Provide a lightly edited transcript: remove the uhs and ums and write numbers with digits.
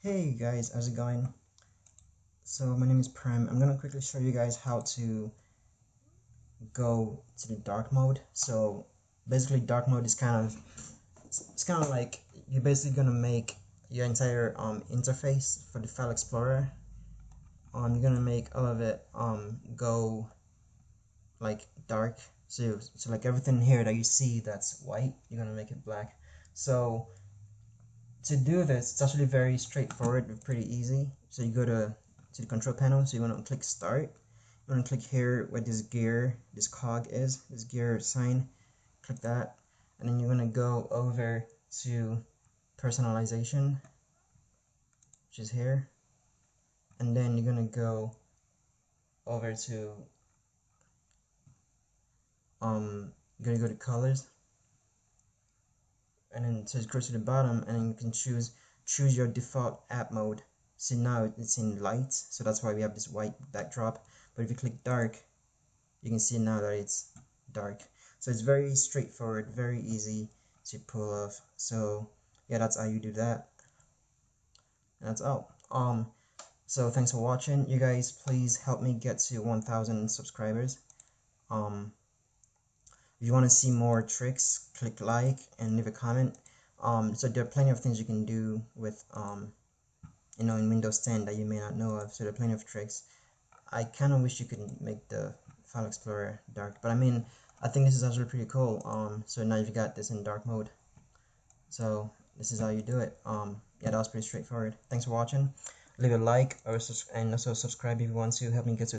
Hey guys, how's it going? So my name is Prem. I'm gonna quickly show you guys how to go to the dark mode. So basically dark mode is kind of like you're basically gonna make your entire interface for the file explorer. You're gonna make all of it go like dark. So like everything here that you see that's white, you're gonna make it black. So to do this, it's actually very straightforward and pretty easy. So you go to the control panel, so you want to click start. You want to click here where this gear, this cog is, this gear sign, click that, and then you're going to go over to personalization, which is here, and then you're going to go over to you're going to go to colors, and then so it goes to the bottom, and then you can choose your default app mode. See, now it's in light, so that's why we have this white backdrop. But if you click dark, you can see now that it's dark. So it's very straightforward, very easy to pull off. So yeah, that's how you do that. And that's all. So thanks for watching. You guys, please help me get to 1,000 subscribers. If you want to see more tricks, click like and leave a comment. So there are plenty of things you can do with in Windows 10 that you may not know of. So there are plenty of tricks. I kind of wish you could make the file explorer dark, but I mean, I think this is actually pretty cool. So now you've got this in dark mode. So this is how you do it. Yeah, that was pretty straightforward. Thanks for watching. Leave a like and also subscribe if you want to help me get to